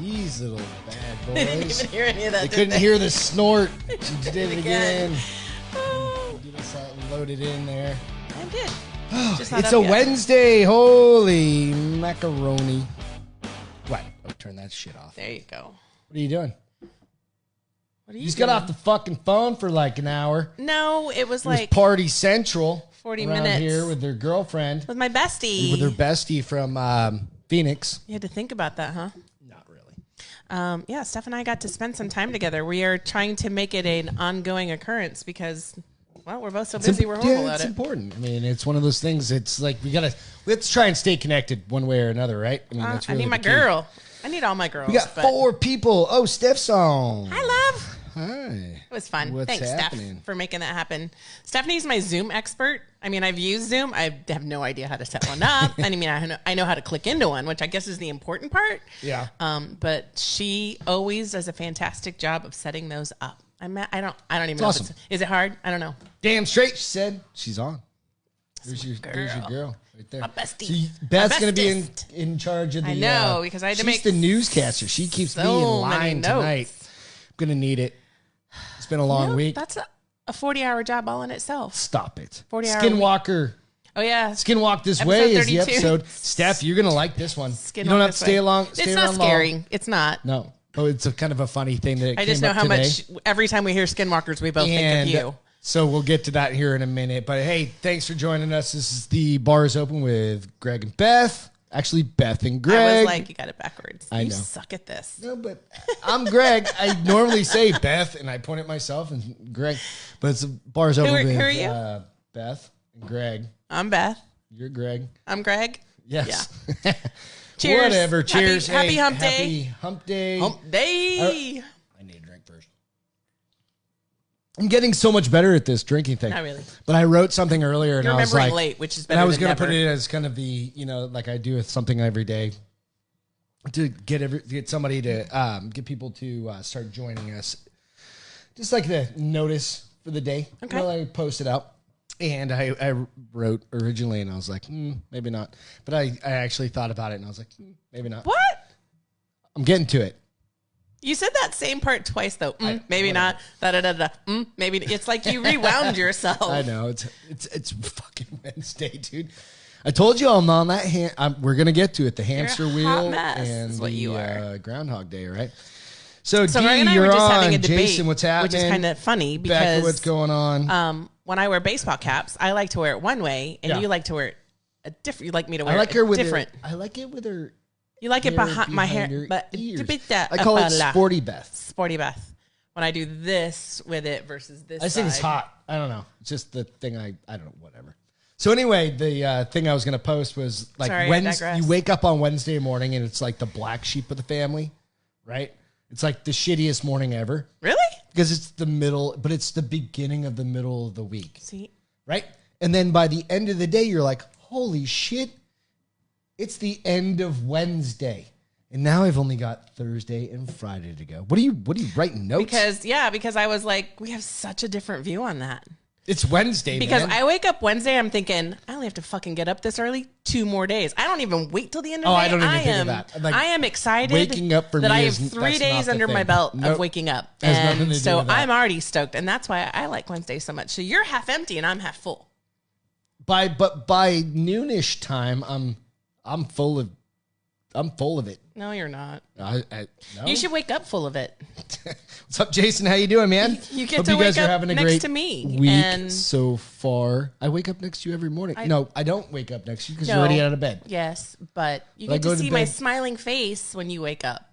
These little bad boys. They didn't even hear any of that. They couldn't hear the snort. She did it again. Oh. Load it in there. I did. It's a Wednesday. Holy macaroni. What? Oh, turn that shit off. There you go. What are you doing? What are you just doing? got off the fucking phone for like an hour. No, it was Party Central. 40 around minutes. Here with their girlfriend. With my bestie. With her bestie from Phoenix. You had to think about that, huh? Not really. Yeah, Steph and I got to spend some time together. We are trying to make it an ongoing occurrence because, well, we're both so busy. We're horrible at it. It's important. I mean, it's one of those things. It's like let's try and stay connected one way or another, right? I mean, that's really I need my girl. I need all my girls. We got 4 people. Oh, Steph's on. Hi, love. Hi. It was fun. What's Thanks, happening? Steph, for making that happen. Stephanie's my Zoom expert. I mean, I've used Zoom. I have no idea how to set one up. I mean, I know how to click into one, which I guess is the important part. Yeah. But she always does a fantastic job of setting those up. I don't even know. Awesome. Is it hard? I don't know. Damn straight, she said. She's on. There's your girl right there. My bestie. So Beth's going to be in charge of the... I know, because I had to make... She's the newscaster. She keeps me in line tonight. I'm going to need it. It's been a long week. That's a 40-hour job all in itself. Stop it. 40-hour Skinwalker. Oh, yeah. Skinwalk This Way is the 32. episode. Steph, you're going to like this one. You don't have to stay around long. It's not scary. It's not. No. Oh, it's a kind of a funny thing that I just know how much every time we hear Skinwalkers, we both think of you. So we'll get to that here in a minute. But hey, thanks for joining us. This is the Bar is Open with Greg and Beth. Actually, Beth and Greg. I was like, you got it backwards. I know. You suck at this. No, but I'm Greg. I normally say Beth, and I point at myself and Greg. But it's the Bar is Open with who are you? Beth and Greg. I'm Beth. You're Greg. I'm Greg. Yes. Yeah. Cheers. Whatever. Cheers. Happy hump day. Happy hump day. Hump day. I need a drink first. I'm getting so much better at this drinking thing. Not really. But I wrote something earlier, and You're I was remembering like, late, which is better. And I was going to put it as kind of the, like I do with something every day, to get somebody to get people to start joining us, just like the notice for the day. Okay. I post it out, and I wrote originally, and I was like, maybe not. But I actually thought about it, and I was like, maybe not. What? I'm getting to it. You said that same part twice, though. Maybe not. Maybe it's like you rewound yourself. I know it's fucking Wednesday, dude. I told you I'm on that. We're gonna get to it. The hamster wheel and is what you are. Groundhog Day, right? So Greg and I you're were just on. having a debate, Jason, what's happening? which is kind of funny because Becca, what's going on? When I wear baseball caps, I like to wear it one way, and you like to wear it a different. You like me to wear it different. I like it with her. You like it behind my hair, but I call it Sporty Beth. Sporty Beth. When I do this with it versus this, I think it's hot. I don't know. It's just the thing. I don't know. Whatever. So anyway, the thing I was going to post was like Wednesday. You wake up on Wednesday morning and it's like the black sheep of the family, right? It's like the shittiest morning ever. Really? Because it's the middle, but it's the beginning of the middle of the week. See? Right? And then by the end of the day, you're like, holy shit. It's the end of Wednesday. And now I've only got Thursday and Friday to go. What are you writing notes? Because I was like, we have such a different view on that. It's Wednesday, because man. I wake up Wednesday, I'm thinking, I only have to fucking get up this early 2 more days. I don't even wait till the end of the day. I don't even think of that. Like, I am excited waking up for that me I have 3 days under my belt of waking up. And so I'm already stoked. And that's why I like Wednesday so much. So you're half empty and I'm half full. But by noonish time, I'm full of it. No, you're not. No? You should wake up full of it. What's up, Jason? How you doing, man? You get to wake up next to me. Week so far. I wake up next to you every morning. No, I don't wake up next to you because you're already out of bed. Yes, but you get to see my smiling face when you wake up.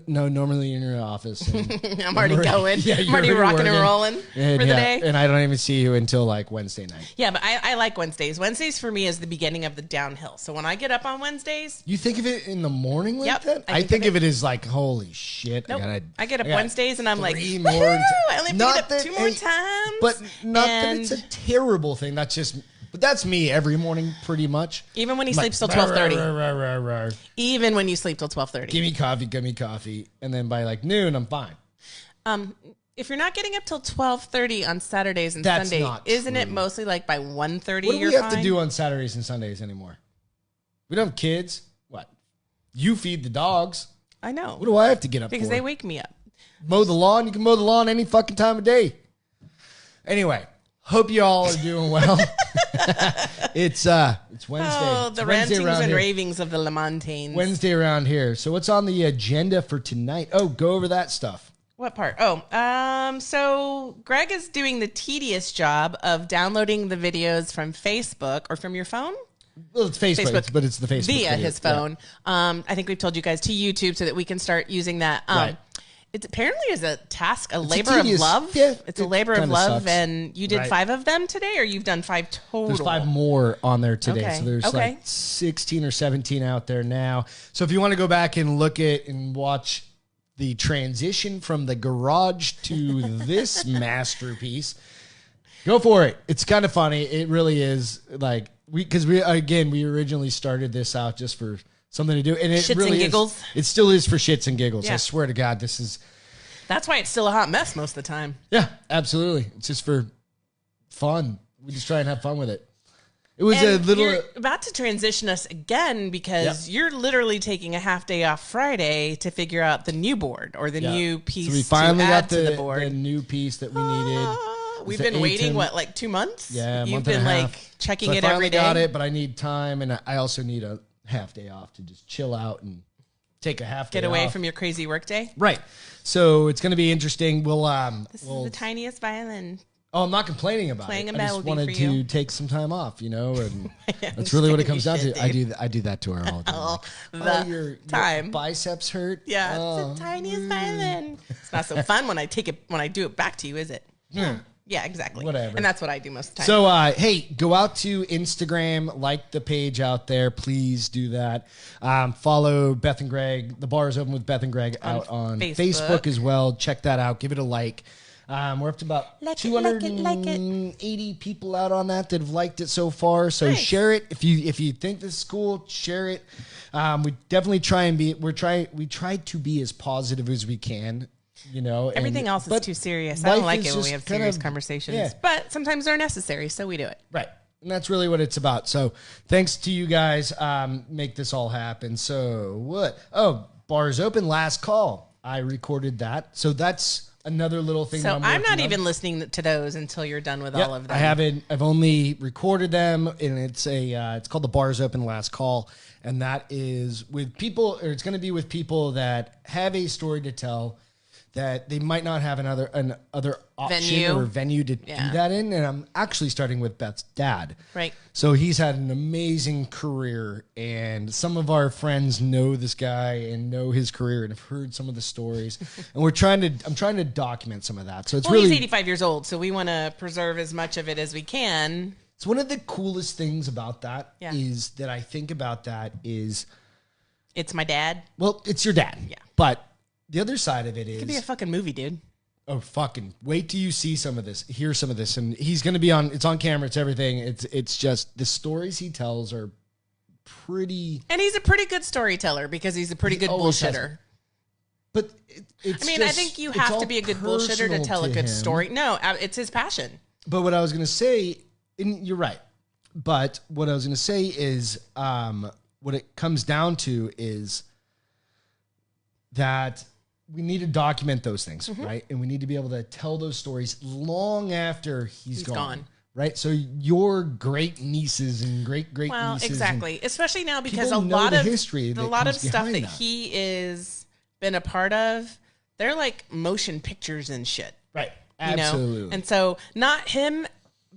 No, normally in your office. I'm already going. Yeah, I'm already rocking and rolling for the day. And I don't even see you until like Wednesday night. Yeah, but I like Wednesdays. Wednesdays for me is the beginning of the downhill. So when I get up on Wednesdays. You think of it in the morning like that? I think of it as like, holy shit. Nope. I get up Wednesdays and I'm like, more I only have to get up 2 more times. But not that it's a terrible thing. But that's me every morning, pretty much. Even when he sleeps till 12:30. Even when you sleep till 12:30. Give me coffee, and then by like noon, I'm fine. If you're not getting up till 12:30 on Saturdays and Sundays, isn't it mostly like by 1:30 you're fine? What do we have to do on Saturdays and Sundays anymore? We don't have kids. What? You feed the dogs. I know. What do I have to get up because for? they wake me up. Mow the lawn. You can mow the lawn any fucking time of day. Anyway, hope you all are doing well. It's Wednesday. Oh, the Wednesday rantings and here. ravings of the Lamontaines. Wednesday around here. So what's on the agenda for tonight? Oh, go over that stuff. What part? So Greg is doing the tedious job of downloading the videos from Facebook or from your phone. Well, it's Facebook. But it's the Facebook via video. his phone. Yeah. I think we've told you guys to YouTube so that we can start using that. Right. It apparently is a task, labor of love. Yeah, it's a labor of love, sucks. and you did 5 of them today, or you've done 5 total? There's 5 more on there today, Okay. so there's like 16 or 17 out there now. So if you want to go back and look at and watch the transition from the garage to this masterpiece, go for it. It's kind of funny. It really is. Like we originally started this out just for something to do, and it shits really and giggles. It still is for shits and giggles. Yeah. I swear to God, this is. That's why it's still a hot mess most of the time. Yeah, absolutely. It's just for fun. We just try and have fun with it. It was and a little. You're about to transition us again because you're literally taking a half day off Friday to figure out the new board or the new piece. So we finally to add got to the board. the new piece that we needed. We've been waiting, 2 months? Yeah, You've month been and a like half. checking So it I every finally day. got it, but I need time, and I also need a half day off to just chill out and take a half day Get away off. from your crazy work day. Right. So it's going to be interesting. This is the tiniest violin. Oh, I'm not complaining about Playing it. a I just melody wanted for to you. take some time off, and Yeah, that's really what it comes down shit, to. dude. I do that to her all the time. Your your biceps hurt. Yeah, Oh. it's the tiniest violin. It's not so fun when I do it back to you, is it? Yeah. Yeah, exactly. Whatever. And that's what I do most of the time. So, hey, go out to Instagram, like the page out there. Please do that. Follow Beth and Greg. The bar is open with Beth and Greg out on Facebook as well. Check that out. Give it a like. We're up to about 280 people out on that have liked it so far. So share it if you think this is cool. Share it. We definitely try and we try to be as positive as we can. Everything else is too serious. I don't like it when we have serious conversations. Yeah. But sometimes they're necessary, so we do it. Right. And that's really what it's about. So thanks to you guys, make this all happen. So what? Oh, bar's open, last call. I recorded that. So that's another little thing. So that I'm not even listening to those until you're done with all of them. I haven't. I've only recorded them, and it's called the Bar's Open Last Call, and that is with people, or it's going to be with people that have a story to tell that they might not have another option or venue to do that in. And I'm actually starting with Beth's dad. Right. So he's had an amazing career, and some of our friends know this guy and know his career and have heard some of the stories. And I'm trying to document some of that. So it's he's 85 years old, so we want to preserve as much of it as we can. It's one of the coolest things about that is that I think about that is it's my dad. Well, it's your dad. Yeah. But the other side of it is... It could be a fucking movie, dude. Oh, fucking... Wait till you see some of this. Hear some of this. And he's going to be on... It's on camera. It's everything. It's just... The stories he tells are pretty... And he's a pretty good storyteller because he's a pretty good bullshitter. But I think you have to be a good bullshitter to tell a good story. No, it's his passion. But what I was going to say... And you're right. But what I was going to say is... what it comes down to is that... We need to document those things, right? And we need to be able to tell those stories long after he's gone. Right? So your great nieces and great nieces. Well, exactly. Especially now because a lot of history, a lot of stuff that he is been a part of, they're like motion pictures and shit. Right. Absolutely. And so not him,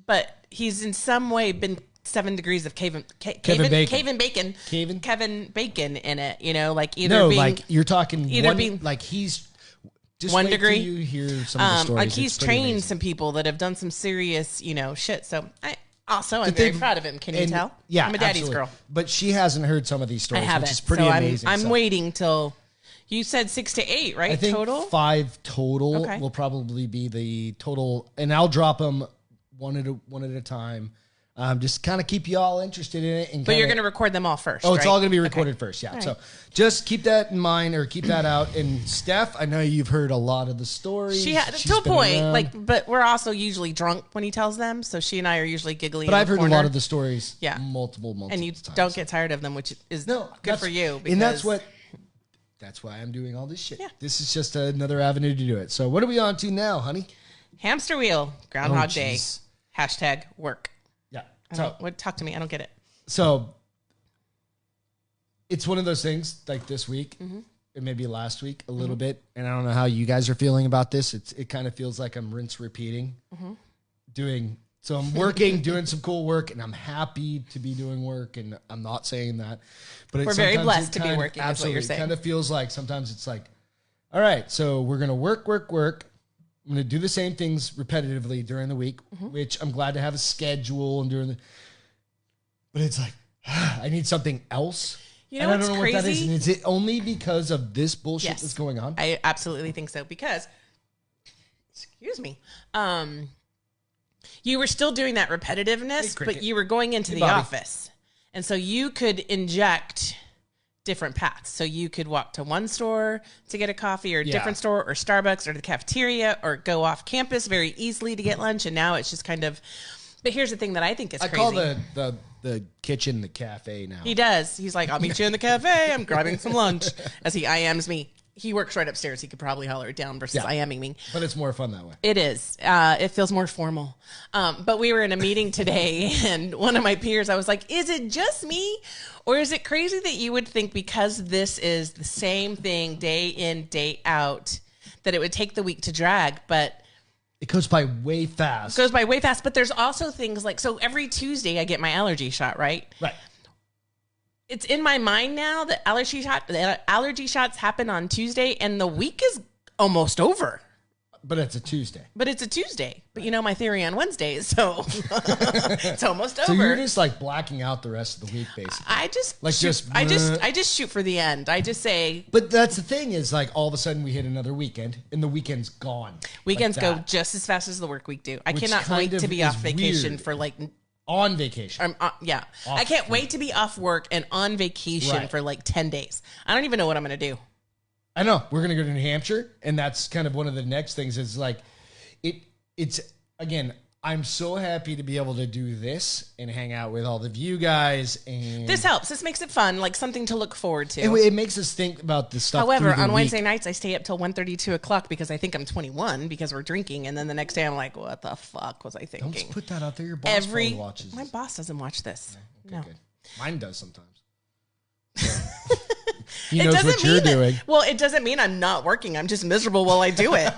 but he's in some way been 7 Degrees of Kevin Bacon in it, like either like you're talking like he's just 1 degree. You hear some of the stories. Like he's trained some people that have done some serious, shit. So I'm very proud of him. Can you tell? Yeah, I'm a daddy's girl. But she hasn't heard some of these stories, which is pretty amazing. I'm waiting till you said 6 to 8, right? I think total 5 total will probably be the total, and I'll drop them one at a time. Just kind of keep you all interested in it. But you're going to record them all first, it's all going to be recorded first, yeah. Right. So just keep that in mind or keep that out. And Steph, I know you've heard a lot of the stories. To a point, but we're also usually drunk when he tells them, so she and I are usually giggling. But I've heard a lot of the stories multiple and you times. don't get tired of them, which is good for you. And that's what, that's why I'm doing all this shit. Yeah. This is just another avenue to do it. So what are we on to now, honey? Hamster wheel, Groundhog Day, #work. Yeah. Talk to me. I don't get it. So it's one of those things like this week and maybe last week a little bit. And I don't know how you guys are feeling about this. It kind of feels like I'm rinse repeating so I'm working, doing some cool work, and I'm happy to be doing work. And I'm not saying that, but we're very blessed to be working. Absolutely. Is what you're saying. It kind of feels like sometimes it's like, all right, so we're going to work. I'm going to do the same things repetitively during the week, which I'm glad to have a schedule and but it's like, I need something else. You know what's crazy? What that is. And is it only because of this bullshit that's going on? I absolutely think so because, excuse me, you were still doing that repetitiveness, but you were going into the office. And so you could inject different paths. So you could walk to one store to get a coffee or a different store or Starbucks or the cafeteria or go off campus very easily to get lunch. And now it's just kind of, but here's the thing that I think is crazy. I call the kitchen the cafe now. He does. He's like, I'll meet you in the cafe. I'm grabbing some lunch as he IMs me. He works right upstairs. He could probably holler it down versus IMing me. But it's more fun that way. It is. It feels more formal. But we were in a meeting today, and one of my peers, I was like, is it just me? Or is it crazy that you would think because this is the same thing day in, day out, that it would take the week to drag? But it goes by way fast. But there's also things like, so every Tuesday I get my allergy shot, right? Right. It's in my mind now that allergy shots happen on Tuesday and the week is almost over. But it's a Tuesday. But you know my theory on Wednesdays, so it's almost over. So you're just like blacking out the rest of the week, basically. I just shoot for the end. I just say. But that's the thing is like all of a sudden we hit another weekend and the weekend's gone. Weekends go just as fast as the work week do. I cannot wait to be off vacation for like. On vacation. I can't wait to be off work and on vacation for like 10 days. I don't even know what I'm going to do. I know. We're going to go to New Hampshire. And that's kind of one of the next things is like, it's again, I'm so happy to be able to do this and hang out with all of you guys. And this helps. This makes it fun, like something to look forward to. It makes us think about the stuff. However, on Wednesday nights, I stay up till 1:30, 2 o'clock because I think I'm 21 because we're drinking. And then the next day I'm like, what the fuck was I thinking? Don't put that out there. Your boss probably watches. My boss doesn't watch this. Okay, no. Good. Mine does sometimes. He knows what you're doing. Well, it doesn't mean I'm not working. I'm just miserable while I do it.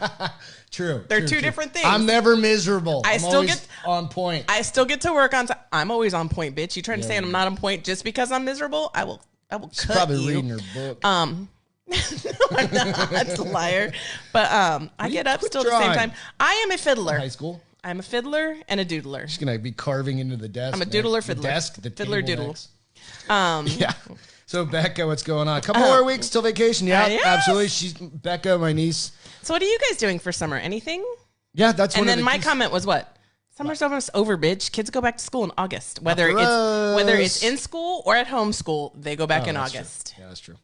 True. They're two different things. I'm never miserable. I'm still always on point. I still get to work on time. I'm always on point, bitch. You trying to say I'm not on point just because I'm miserable? I will She's cut probably you. reading her book. No, I'm not. Liar. But I get up still at the same time. I am a fiddler. High school? I'm a fiddler and a doodler. She's going to be carving into the desk. I'm a doodler fiddler. The desk, the fiddler doodle. Yeah. So Becca, what's going on? A couple more weeks till vacation. Yeah, yes. Absolutely. She's Becca, my niece. So what are you guys doing for summer? Anything? Yeah, that's one of the And then my comment was what? Summer's almost over, bitch. Kids go back to school in August. Whether it's in school or at home school, they go back in August. True. Yeah, that's true.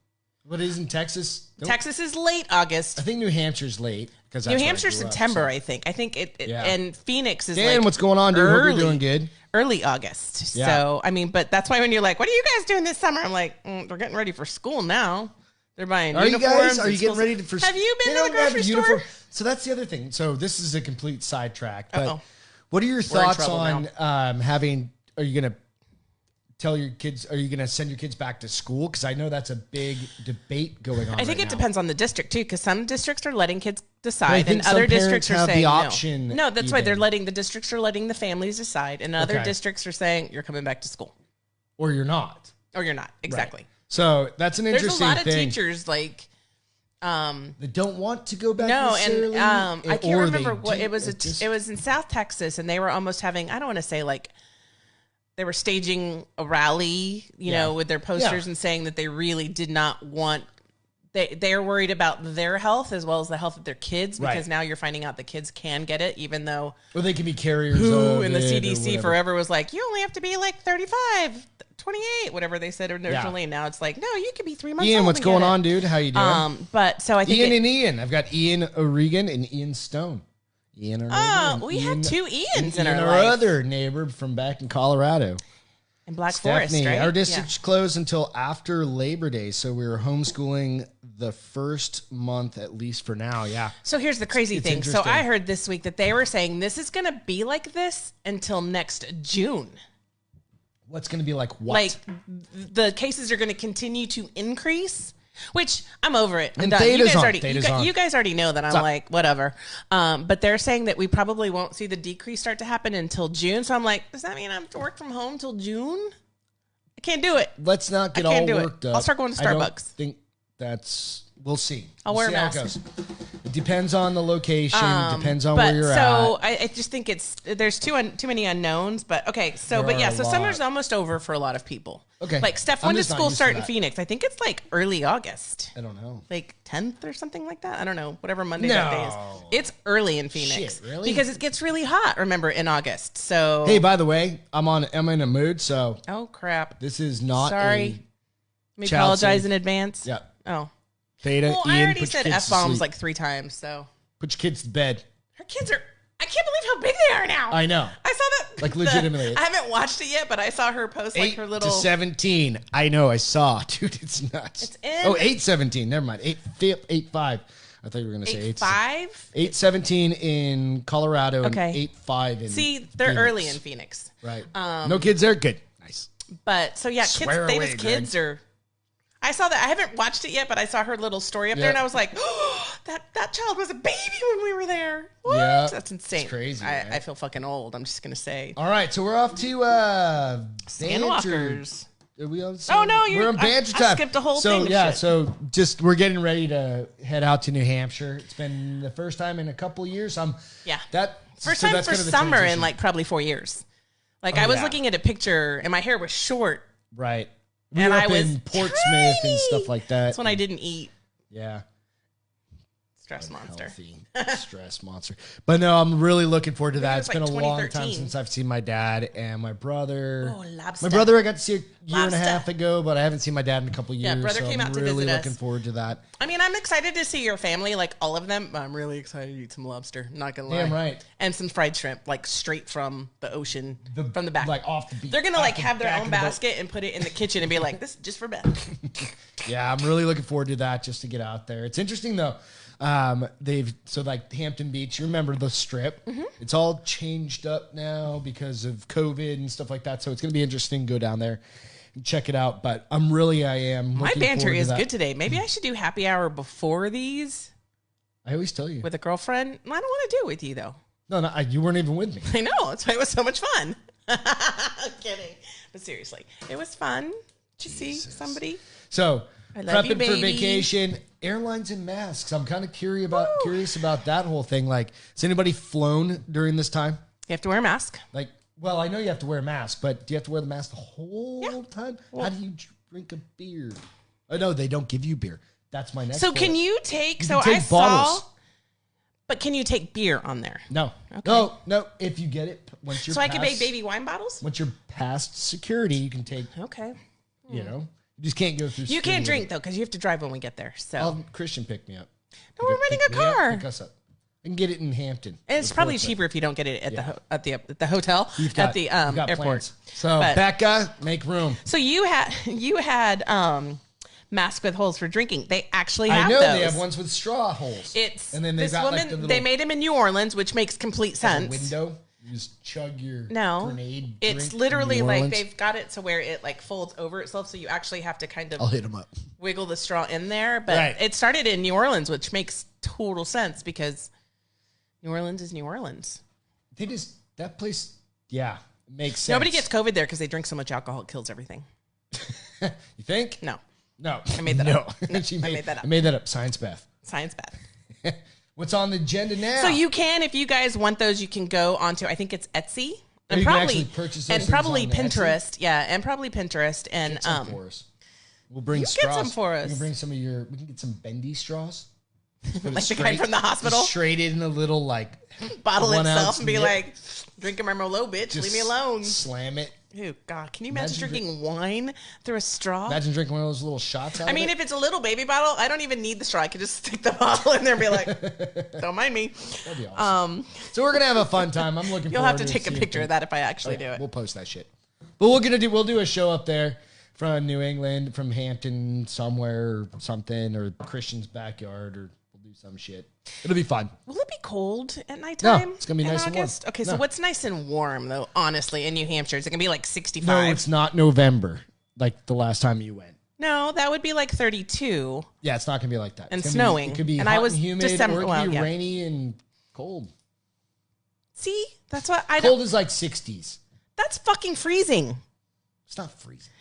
What is in Texas? Texas is late August. I think New Hampshire's late. New Hampshire's September, I think. I think and Phoenix is Dan, what's going on, dude? Hope you're doing good. Early August. Yeah. So, I mean, but that's why when you're like, what are you guys doing this summer? I'm like, they're getting ready for school now. They're buying uniforms. Are you getting ready for school? Have you been to the grocery store? So that's the other thing. So this is a complete sidetrack. But what are your thoughts on having, are you going to tell your kids, are you going to send your kids back to school? Because I know that's a big debate going on. I think it depends on the district too, because some districts are letting kids decide, and other districts are saying the option. No, that's why the districts are letting the families decide, and other districts are saying you're coming back to school, or you're not, exactly. Right. So that's an interesting thing. There's a lot of teachers like. They don't want to go back. No, and I can't remember what it was. It was in South Texas, and they were almost having. I don't want to say like. They were staging a rally, you know, with their posters and saying that they really did not want. They're worried about their health as well as the health of their kids because now you're finding out the kids can get it, even though. Well, they can be carriers. Who in the CDC forever was like, you only have to be like 35, 28, whatever they said originally. And now it's like, no, you could be 3 months old. Ian, what's going on, dude? How you doing? But so I think Ian and Ian. I've got Ian O'Regan and Ian Stone. We have two Ians in our life. Our other neighbor from back in Colorado. In Black Forest, right? Our district's closed until after Labor Day, so we were homeschooling the first month, at least for now, yeah. So here's the crazy thing. So I heard this week that they were saying this is going to be like this until next June. What's going to be like what? Like the cases are going to continue to increase. Which I'm over it. And you guys already know that I'm like, whatever. But they're saying that we probably won't see the decrease start to happen until June. So I'm like, does that mean I have to work from home till June? I can't do it. Let's not get all worked up. I'll start going to Starbucks. I don't think we'll see. I'll wear a mask. How it goes. It depends on the location. Depends on where you're at. So I just think there's too many unknowns. But okay, so summer's almost over for a lot of people. Okay, like Steph, when does school start in Phoenix? I think it's like early August. I don't know, like 10th or something like that. I don't know, whatever Monday that day is. It's early in Phoenix. Shit, really? Because it gets really hot. Remember in August. So hey, by the way, I'm in a mood. So oh crap, this is not sorry. Let me apologize in advance. Yeah. Oh. Theta, well, Ian, I already said F-bombs like 3 times, so. Put your kids to bed. Her kids are, I can't believe how big they are now. I know. I saw that. Like legitimately. I haven't watched it yet, but I saw her post like her little. 8 to 17. I know, I saw. Dude, it's nuts. It's in. Oh, 8-17. Never mind. 8-5. I thought you were going to say 8-5? 8-17 in Colorado and 8-5 in See, they're Phoenix. early in Phoenix. Right. No kids there? Good. Nice. But, so yeah, Theta's kids are. I saw that. I haven't watched it yet, but I saw her little story up there, and I was like, oh, that child was a baby when we were there. What? Yeah. That's insane. It's crazy. I feel fucking old. I'm just going to say. All right, so we're off to Skinwalkers. Are we on we're in Banter time. I skipped a whole thing. So just we're getting ready to head out to New Hampshire. It's been the first time in a couple of years. First time for summer in like probably 4 years. Like I was looking at a picture and my hair was short. Right. We were up in Portsmouth and stuff like that. That's when I didn't eat. Yeah. Stress monster. Stress monster. But no, I'm really looking forward to that. It's been a long time since I've seen my dad and my brother. Oh, lobster. My brother I got to see a year and a half ago, but I haven't seen my dad in a couple of years. Yeah, brother came out to visit us. I'm really looking forward to that. I mean, I'm excited to see your family, like all of them. But I'm really excited to eat some lobster. Not gonna lie. Damn right. And some fried shrimp, like straight from the ocean, from the back, like off the beach. They're gonna like have their own basket and put it in the kitchen and be like, "This is just for Beth." Yeah, I'm really looking forward to that. Just to get out there. It's interesting though. Like Hampton Beach, you remember the strip? Mm-hmm. It's all changed up now because of COVID and stuff like that. So it's going to be interesting to go down there and check it out. But I am. My banter is good today. Maybe I should do happy hour before these. I always tell you. With a girlfriend. I don't want to do it with you though. No, you weren't even with me. I know. That's why it was so much fun. I'm kidding. But seriously, it was fun to see somebody. So, prepping for vacation, airlines and masks. I'm kind of curious about that whole thing. Like, has anybody flown during this time? You have to wear a mask. Like, well, I know you have to wear a mask, but do you have to wear the mask the whole time? Well, how do you drink a beer? Oh, no, they don't give you beer. That's my next. So can you take? So I saw. But can you take beer on there? No. Okay. No. If you get it, once you're I can make baby wine bottles? Once you're past security, you can take. Okay. You know. You just can't go through. You can't drink though, because you have to drive when we get there. So Christian picked me up. No, we're renting a car. Pick us up. I can get it in Hampton. And it's probably cheaper if you don't get it at the hotel at the airport. Plans. So Becca, make room. So you had masks with holes for drinking. They actually have those. They have ones with straw holes. And then this woman. They made them in New Orleans, which makes complete sense. A window. You just chug your grenade. It's literally like they've got it to where it like folds over itself, so you actually have to kind of I'll hit them up. Wiggle the straw in there. But it started in New Orleans, which makes total sense because New Orleans is New Orleans. That place, yeah, makes sense. Nobody gets COVID there because they drink so much alcohol, it kills everything. You think? No. I made that up. No, I made that up. I made that up. Science Beth. What's on the agenda now? So you can, if you guys want those, you can go onto, I think it's Etsy. And probably purchase those and probably Pinterest. Etsy? Yeah, and probably Pinterest. And get some for us. We'll bring straws. Get some for us. We can bring some of we can get some bendy straws. Like the guy from the hospital? Straight in a little bottle itself and be like, drinking my Merlot, bitch. Leave me alone. Slam it. Oh, God. Can you imagine drinking wine through a straw? Imagine drinking one of those little shots out of it. If it's a little baby bottle, I don't even need the straw. I could just stick the bottle in there and be like, don't mind me. That'd be awesome. So we're going to have a fun time. I'm looking forward to it. You'll have to take a picture of that if I actually do it. We'll post that shit. But we'll do a show up there from New England, from Hampton somewhere or something, or Christian's backyard, or we'll do some shit. It'll be fun. Will it be cold at nighttime? No, it's going to be nice August? and warm. Okay, so what's nice and warm, though, honestly, in New Hampshire? Is it going to be like 65? No, it's not November, like the last time you went. No, that would be like 32. Yeah, it's not going to be like that. And snowing. It could be hot and humid, or it could be rainy and cold. See? That's what I don't... Cold is like 60s. That's fucking freezing. It's not freezing.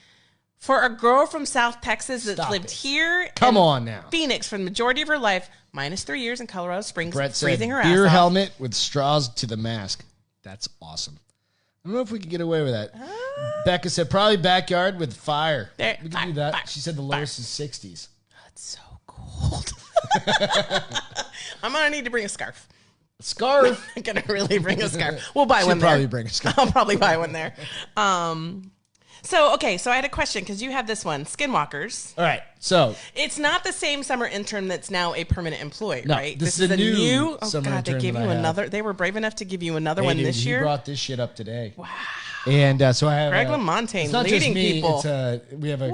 For a girl from South Texas that's lived here now. Phoenix for the majority of her life, minus 3 years in Colorado Springs, Brett freezing her ass off. Beer helmet with straws to the mask. That's awesome. I don't know if we could get away with that. Becca said probably backyard with fire. We can do that. She said the lowest is 60s. That's so cold. I'm going to need to bring a scarf. A scarf? I'm going to really bring a scarf. We'll buy one there. Probably bring a scarf. I'll probably buy one there. So I had a question because you have this one, Skinwalkers. All right, so. It's not the same summer intern that's now a permanent employee, right? This is a new summer intern. They gave you another. They were brave enough to give you another one this year. He brought this shit up today. Wow. And so I have Greg LaMontagne leading people. We have a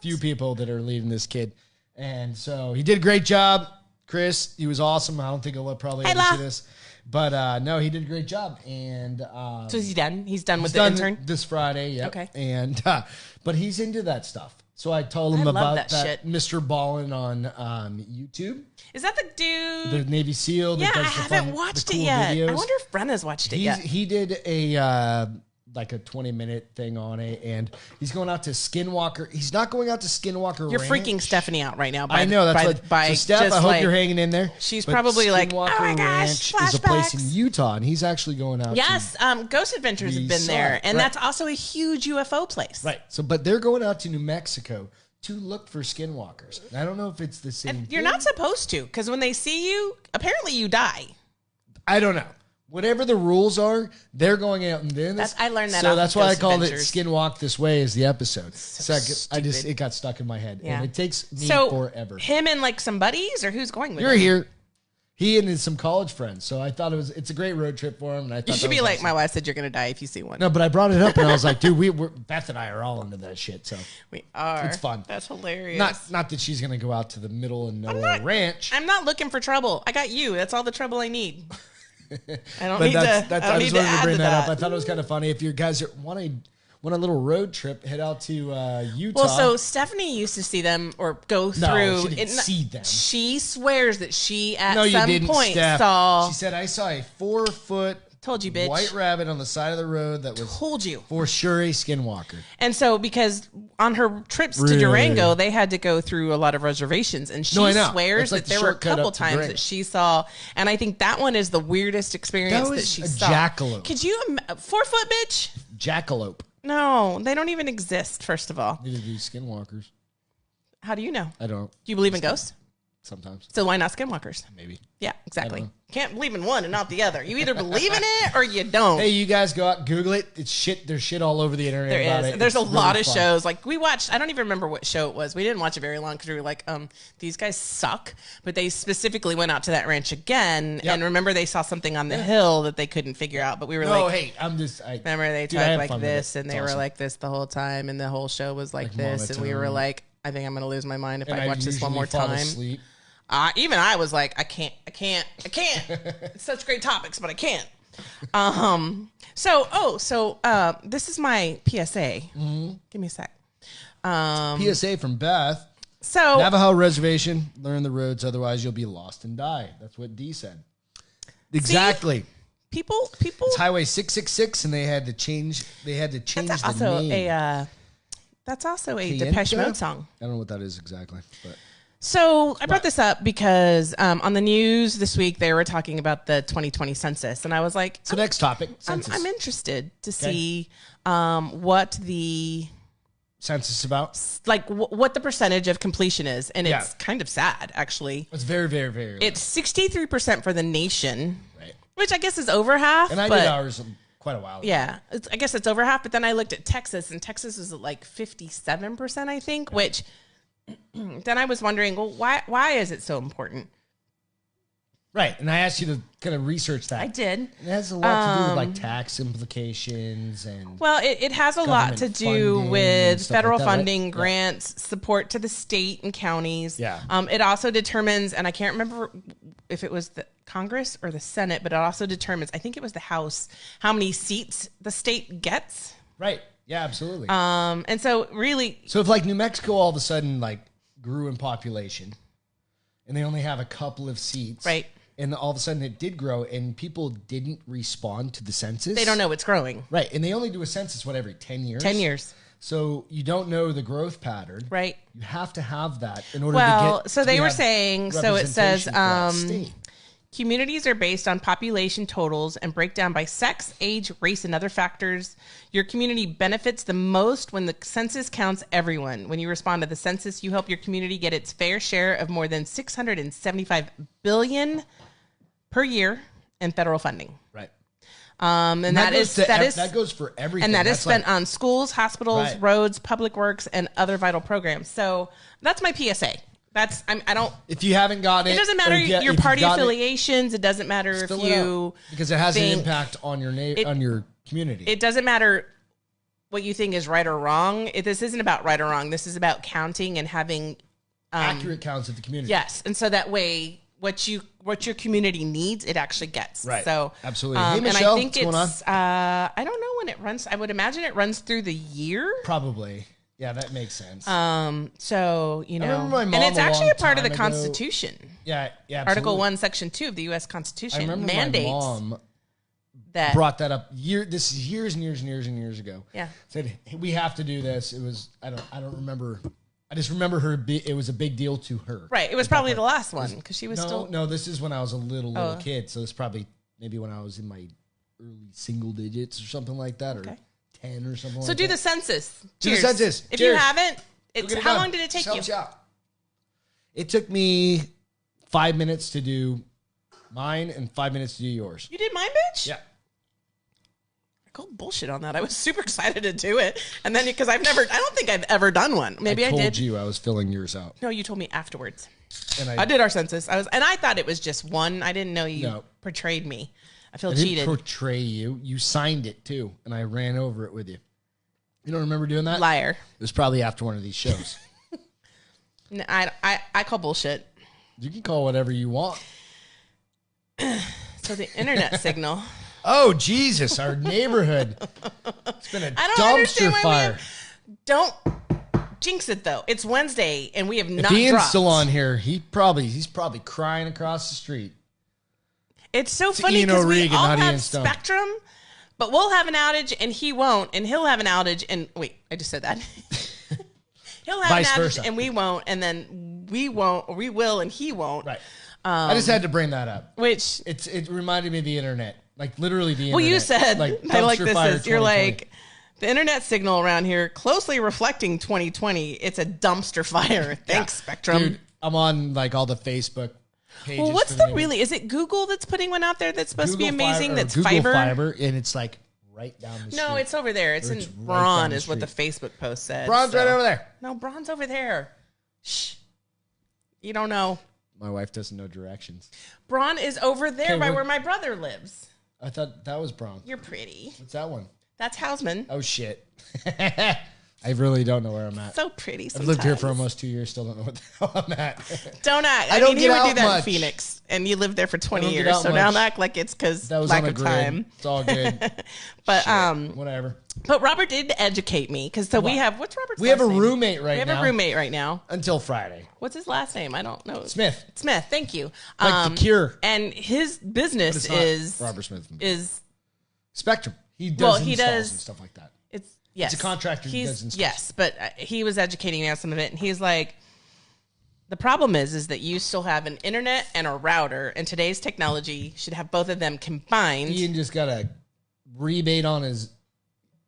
few people that are leading this kid. And so he did a great job. Chris, he was awesome. I don't think he'll probably ever see this. But no, he did a great job. And so is he done? He's done with the intern? This Friday, yeah. Okay. And but he's into that stuff. So I told him about that Mr. Ballin on YouTube. Is that the dude? The Navy SEAL. Yeah, I haven't watched it yet. Videos. I wonder if Brenna's watched it yet. He did a like a 20-minute thing on it, and he's going out to Skinwalker. He's not going out to Skinwalker You're Ranch. freaking Stephanie out right now. I know. That's so Steph, I hope you're hanging in there. She's probably like, oh my gosh, Ranch is a place in Utah, and he's actually going out. Yes, Ghost Adventures have been there, and that's also a huge UFO place. Right. So, but they're going out to New Mexico to look for Skinwalkers. I don't know if it's the same. You're not supposed to, because when they see you, apparently you die. I don't know. Whatever the rules are, they're going out and doing this. I learned that. So that's why I called it "Skinwalk This Way" is the episode. So it got stuck in my head, and it takes me forever. Him and like some buddies, or who's going with? You're here. He and some college friends. So I thought it's a great road trip for him. And I thought you should be like, my wife said you're going to die if you see one. No, but I brought it up and I was like, dude, Beth and I are all into that shit. So we are. It's fun. That's hilarious. Not that she's going to go out to the middle of nowhere ranch. I'm not llooking for trouble. I got you. That's all the trouble I need. I don't need to. I just wanted to bring that up. I thought it was kind of funny. If you guys want a little road trip, head out to Utah. Well, so Stephanie used to see them or go through. No, she didn't see them. She swears that she at some point saw. She said, "I saw a 4-foot." Told you, bitch. White rabbit on the side of the road that was told you for sure a Skinwalker. And so because on her trips to Durango, they had to go through a lot of reservations, and she swears that there were a couple times that she saw, and I think that one is the weirdest experience that she saw. Jackalope. Could you 4-foot bitch? Jackalope. No, they don't even exist. First of all, neither do Skinwalkers. How do you know? I don't. Do you believe in ghosts? Sometimes. So why not Skinwalkers? Maybe. Yeah, exactly. Can't believe in one and not the other. You either believe in it or you don't. Hey, you guys go out, Google it. It's shit. There's shit all over the internet about it. There's a lot of shows. Like we watched, I don't even remember what show it was. We didn't watch it very long because we were like, these guys suck. But they specifically went out to that ranch again. Yep. And remember they saw something on the hill that they couldn't figure out. But we were remember they talked like this and they were like this the whole time. And the whole show was like this. And we were like, I think I'm going to lose my mind if I watch this one more time. Even I was like, I can't. It's such great topics, but I can't. So this is my PSA. Mm-hmm. Give me a sec. PSA from Beth. So Navajo reservation, learn the roads, otherwise you'll be lost and die. That's what Dee said. Exactly. See? People. It's Highway 666, and they had to change that's the name. That's also a Depeche Mode song. I don't know what that is exactly, but. So I brought this up because on the news this week, they were talking about the 2020 census. And I was like... So next topic, census. I'm interested to see what the... Census is about? Like what the percentage of completion is. And it's kind of sad, actually. It's very, very, very low. It's 63% for the nation, right? Which I guess is over half. And I did ours quite a while ago. Yeah. I guess it's over half. But then I looked at Texas, and Texas is at like 57%, I think, which... Then I was wondering, well, why is it so important? Right. And I asked you to kind of research that. I did. It has a lot to do with like tax implications and. Well, it has a lot to do with federal like that, funding, right? grants, support to the state and counties. Yeah. It also determines, and I can't remember if it was the Congress or the Senate, but it also determines, I think it was the House, how many seats the state gets. Right. Yeah, absolutely. And so really. So if like New Mexico all of a sudden like grew in population and they only have a couple of seats. Right. And all of a sudden it did grow and people didn't respond to the census. They don't know it's growing. Right. And they only do a census, every 10 years? 10 years. So you don't know the growth pattern. Right. You have to have that in order to get. Well, so they were saying, so it says, communities are based on population totals and break down by sex, age, race, and other factors. Your community benefits the most when the census counts everyone. When you respond to the census, you help your community get its fair share of more than $675 billion per year in federal funding. Right. And that goes for everything. And that's spent on schools, hospitals, roads, public works, and other vital programs. So that's my PSA. That's I don't. If you haven't gotten it, it doesn't matter your party affiliations. It doesn't matter if you because it has an impact on your on your community. It doesn't matter what you think is right or wrong. This isn't about right or wrong. This is about counting and having accurate counts of the community. Yes, and so that way, what your community needs, it actually gets. Right. So absolutely. Hey, Michelle, and I think what's going on? I don't know when it runs. I would imagine it runs through the year. Probably. Yeah, that makes sense. So, and it's actually a part of the Constitution. Yeah, absolutely. Article 1, Section 2 of the U.S. Constitution I remember mandates my mom that brought that up. This is years and years and years and years ago. Yeah, said hey, we have to do this. It was I don't remember. I just remember it was a big deal to her. Right. It was probably the last one because she was still. No, this is when I was a little kid. So it's probably maybe when I was in my early single digits or something like that. Or 10 or something. So do the census. Do the census. If you haven't, how long did it take you? It took me 5 minutes to do mine and 5 minutes to do yours. You did mine, bitch? Yeah. I called bullshit on that. I was super excited to do it. And then because I don't think I've ever done one. Maybe I did. I told you I was filling yours out. No, you told me afterwards. And I did our census. I thought it was just one. I didn't know you portrayed me. I cheated. Didn't portray you. You signed it too, and I ran over it with you. You don't remember doing that? Liar. It was probably after one of these shows. No, I call bullshit. You can call whatever you want. So the internet signal. Oh Jesus! Our neighborhood. It's been a dumpster fire. Don't jinx it though. It's Wednesday, and we have not. If Ian's dropped. still on here, he's probably crying across the street. It's so funny because we all have Spectrum, but we'll have an outage and he won't, and he'll have an outage and wait, I just said that. He'll have an outage and we won't, and then we won't, or we will and he won't. Right. I just had to bring that up. Which it reminded me of the internet, like literally the internet. Well, you said I like this. You're like the internet signal around here closely reflecting 2020. It's a dumpster fire. Thanks, Spectrum. Dude, I'm on like all the Facebook. Well, what's is it Google that's putting one out there that's supposed to be amazing? That's Google Fiber, and it's like right down the street. No, it's over there. It's in Braun, is what the Facebook post said. Braun's right over there. No, Braun's over there. Shh. You don't know. My wife doesn't know directions. Braun is over there by where my brother lives. I thought that was Braun. You're pretty. What's that one? That's Hausman. Oh shit. I really don't know where I'm at. So pretty sometimes. I've lived here for almost 2 years, still don't know what the hell I'm at. Don't act. I mean, he would do that in Phoenix, and you lived there for 20 years, so don't act like it's because lack of time. It's all good. But whatever. But Robert did educate me, because we have, what's Robert's last name? We have a roommate right now. We have a roommate right now. Until Friday. What's his last name? I don't know. Smith. Smith, thank you. Like the Cure. And his business is... Robert Smith. Is... Spectrum. He does installs and stuff like that. Yes. It's a contractor who does installs. Yes, but he was educating me on some of it, and he's like, the problem is that you still have an internet and a router, and today's technology should have both of them combined. Ian just got a rebate on his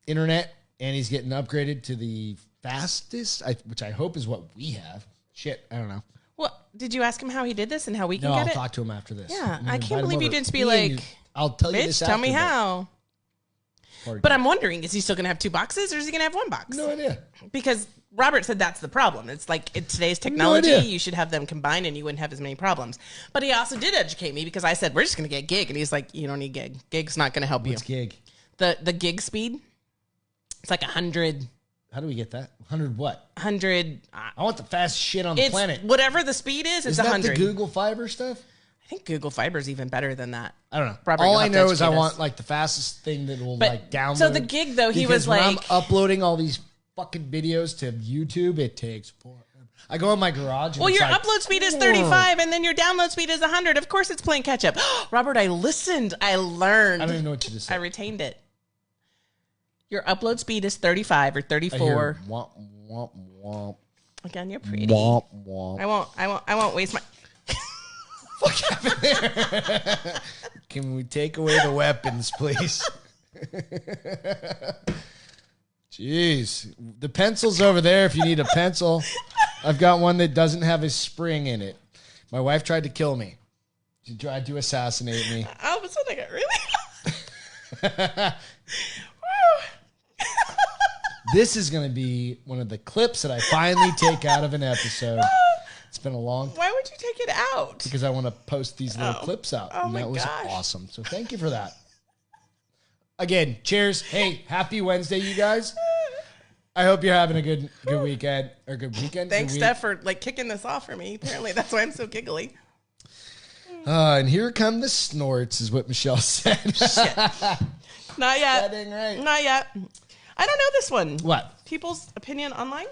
internet, and he's getting upgraded to the fastest, which I hope is what we have. Shit, I don't know. Well, did you ask him how he did this and how we can get it? No, I'll talk to him after this. Yeah, I can't believe you didn't be like, I'll tell you this after. Tell me how. But I'm wondering, is he still going to have 2 boxes or is he going to have 1 box? No idea. Because Robert said that's the problem. It's like today's technology, you should have them combined and you wouldn't have as many problems. But he also did educate me because I said, we're just going to get gig. And he's like, you don't need gig. Gig's not going to help you. What's gig? The gig speed. It's like 100. How do we get that? 100 what? 100. I want the fastest shit on the planet. Whatever the speed is, it's 100. Is that the Google Fiber stuff? I think Google Fiber is even better than that. I don't know. Robert, all I know is I want like the fastest thing that will like download. So the gig though, he was when like, I'm uploading all these fucking videos to YouTube, it takes forever. I go in my garage. Well, your upload speed is 35, and then your download speed is 100. Of course, it's playing catch up. Robert, I listened. I learned. I don't even know what you just said. I retained it. Your upload speed is 35 or 34. Womp, womp, womp. Again, you're pretty. Womp, womp. I won't waste my. What happened there? Can we take away the weapons, please? Jeez. The pencil's over there if you need a pencil. I've got one that doesn't have a spring in it. My wife tried to kill me. She tried to assassinate me. All of a sudden, I got really... This is going to be one of the clips that I finally take out of an episode. It's been a long time. Why would you take it out? Because I want to post these little clips out. Oh, and that was gosh. awesome. So thank you for that. Again, cheers. Hey, happy Wednesday, you guys. I hope you're having a good weekend or good weekend. Thanks, Steph, for like kicking this off for me. Apparently, that's why I'm so giggly. And here come the snorts, is what Michelle said. Shit. Not yet. That ain't right. Not yet. I don't know this one. What? People's opinion online?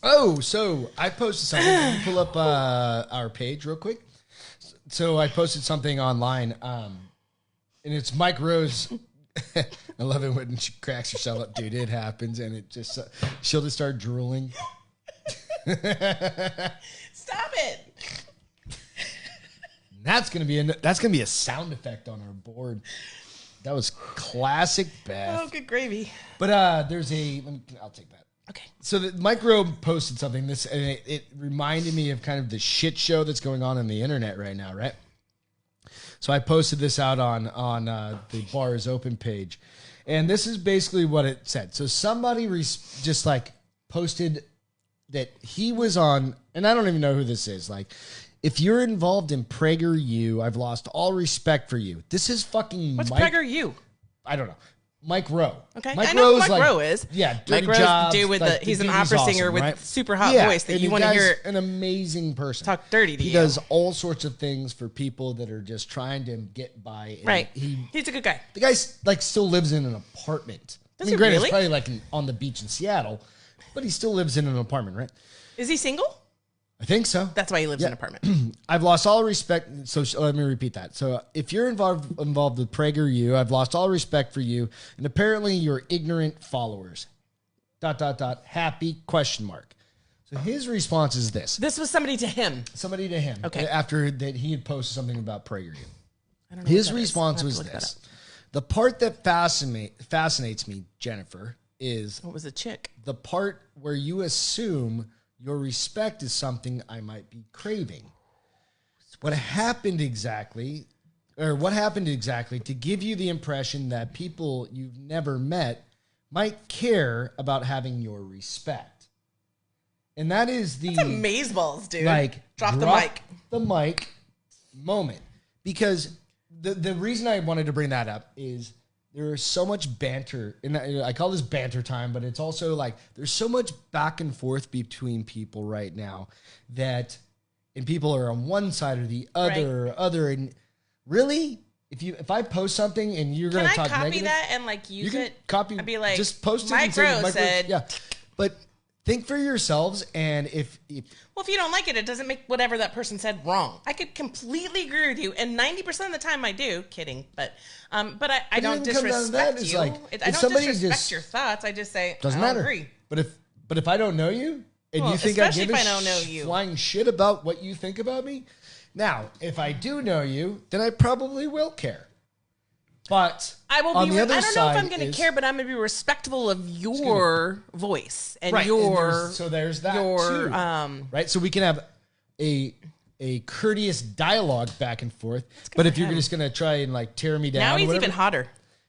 Oh, so I posted something. Can you pull up our page real quick? So I posted something online, and it's Mike Rose. I love it when she cracks herself up, dude. It happens, and it just she'll just start drooling. Stop it! That's gonna be a sound effect on our board. That was classic Beth. Oh, good gravy. But I'll take that. Okay. So Mike Rowe posted something. And it reminded me of kind of the shit show that's going on the internet right now, right? So I posted this out on the Bar is Open page, and this is basically what it said. So somebody just like posted that he was on, and I don't even know who this is. Like, if you're involved in PragerU, I've lost all respect for you. This is fucking What's PragerU? I don't know. Mike Rowe. Okay, Mike I know Rowe's who Mike Rowe is. Yeah, Mike Rowe's dude with he's an opera singer with super hot voice that you want to hear. An amazing person. Talk dirty to you. He does all sorts of things for people that are just trying to get by. Right. He's a good guy. The guy like still lives in an apartment. Does he granted, really? It's probably like on the beach in Seattle, but he still lives in an apartment, right? Is he single? I think so. That's why he lives in an apartment. I've lost all respect. So let me repeat that. So if you're involved with PragerU, I've lost all respect for you, and apparently you're ignorant followers. ... Happy ? So his response is this. This was somebody to him. Somebody to him. Okay. After that he had posted something about PragerU. I don't know His response was this. The part that fascinates me, Jennifer, is what was a chick? The part where you assume your respect is something I might be craving. What happened exactly to give you the impression that people you've never met might care about having your respect? And that is the... That's amazeballs, dude. Like, drop the mic moment. Because the reason I wanted to bring that up is there is so much banter, and I call this banter time, but it's also like there's so much back and forth between people right now and people are on one side or the other, and really, if I post something and you're going to talk negative, copy that and like use it? Copy. I'd be like, just post it. Mike Rose said, yeah, but think for yourselves, and if you don't like it, it doesn't make whatever that person said wrong. I could completely agree with you, and 90% of the time I do. Kidding, but I don't disrespect you. Like, I don't disrespect your thoughts. I just say doesn't I don't matter. agree. But if I don't know you and you think I give a flying shit about what you think about me, now if I do know you, then I probably will care. But I will be. I don't know if I'm going to care, but I'm going to be respectful of your voice and your. So there's that too, right? So we can have a courteous dialogue back and forth. But if you're just going to try and like tear me down, now he's even hotter.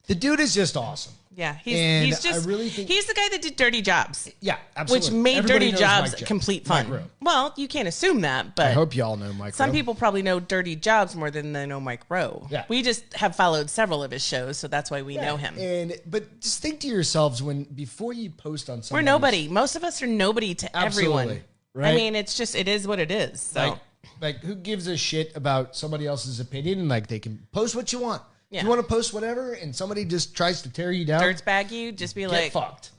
The dude is just awesome. Yeah, he's just. I really think he's the guy that did Dirty Jobs. Yeah, absolutely. Which made Dirty Jobs complete fun. Well, you can't assume that, but I hope y'all know Mike. Some people probably know Dirty Jobs more than they know Mike Rowe. Yeah, we just have followed several of his shows, so that's why we know him. But just think to yourselves before you post on something. We're nobody. Most of us are nobody to everyone. Right? I mean, it is what it is. So, like who gives a shit about somebody else's opinion? Like they can post what you want. Yeah. If you want to post whatever and somebody just tries to tear you down. Dirtbag you, just be like, fucked.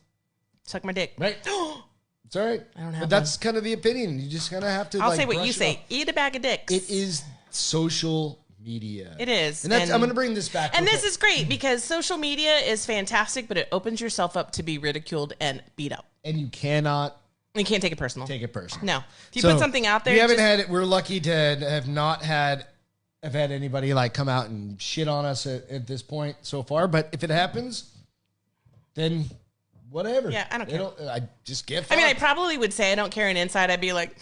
Suck my dick. Right? It's all right. I don't have But that's kind of the opinion. You just kind of have to I'll say what you say. Eat a bag of dicks. It is social media. It is. And I'm going to bring this back. And this is great because social media is fantastic, but it opens yourself up to be ridiculed and beat up. And you can't take it personal. No. If you put something out there. We haven't had it. We're lucky to have not had anybody like come out and shit on us at this point so far. But if it happens, then whatever. Yeah, I don't care. I just get fucked. I mean, I probably would say I don't care, and inside I'd be like,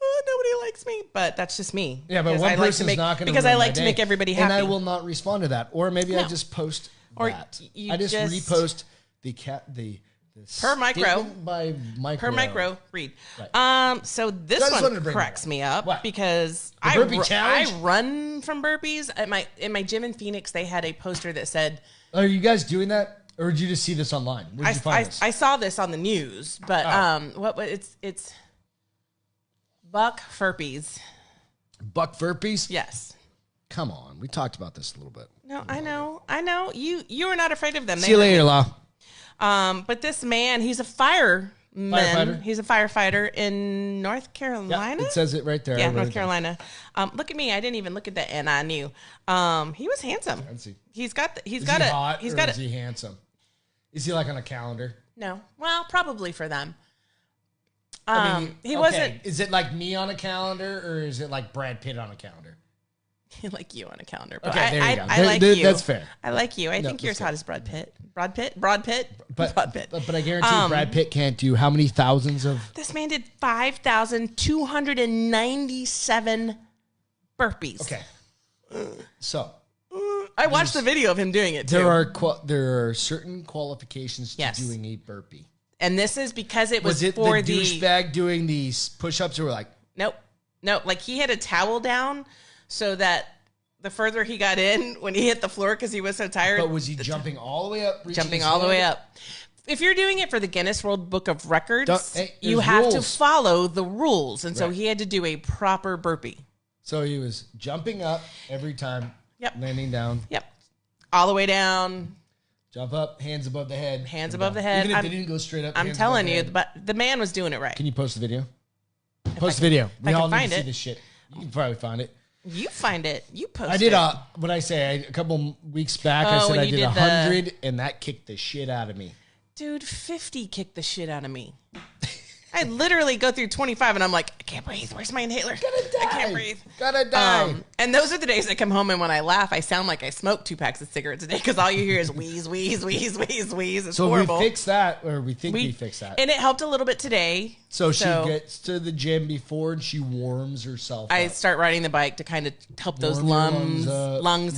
oh, nobody likes me. But that's just me. Yeah, but one person's not going to because I like to make everybody happy. And I will not respond to that. Or maybe I just post that. I just repost the per micro by micro. Per micro, read. Right. So this one cracks me up because I run from burpees in my gym in Phoenix. They had a poster that said, "Are you guys doing that, or did you just see this online?" Where did you find this? I saw this on the news, but it's Buck Furpies. Buck Furpies? Yes. Come on, we talked about this a little bit. No, I know. You are not afraid of them. See you later, Law. But this man, he's a fireman. He's a firefighter in North Carolina. Yeah, it says it right there. Yeah, North Carolina. Look at me. I didn't even look at that, and I knew. He was handsome. Fancy. Is he handsome? Is he like on a calendar? No. Well, probably for them. I mean, he wasn't. Is it like me on a calendar, or is it like Brad Pitt on a calendar? Like you on a calendar. But okay, there you go. I like you. That's fair. I like you. I think you're as hot as Brad Pitt. Broad Pitt? But I guarantee Brad Pitt can't do how many thousands of... This man did 5,297 burpees. Okay. So... I watched the video of him doing it, too. There are certain qualifications to doing a burpee. And this is because it was it for the douchebag doing these push-ups or like... Nope. Like he had a towel down so that the further he got in when he hit the floor because he was so tired. But was he jumping all the way up? Jumping all the way up. If you're doing it for the Guinness World Book of Records, you have to follow the rules. And so he had to do a proper burpee. So he was jumping up every time, landing down. Yep. All the way down. Jump up, hands above the head. Hands above the head. Even if they didn't go straight up. I'm telling you, but the man was doing it right. Can you post the video? Post the video. We all need to see this shit. You can probably find it. You find it. You post it. I did a couple weeks back. I said I did 100, and that kicked the shit out of me. Dude, 50 kicked the shit out of me. I literally go through 25 and I'm like, I can't breathe. Where's my inhaler? Gotta die. I can't breathe. Gotta die. And those are the days I come home and when I laugh, I sound like I smoked 2 packs of cigarettes a day because all you hear is wheeze, wheeze, wheeze, wheeze, wheeze. It's horrible. So we fixed that, or we fixed that. And it helped a little bit today. So she gets to the gym before and she warms herself up. Start riding the bike to kind of help those lungs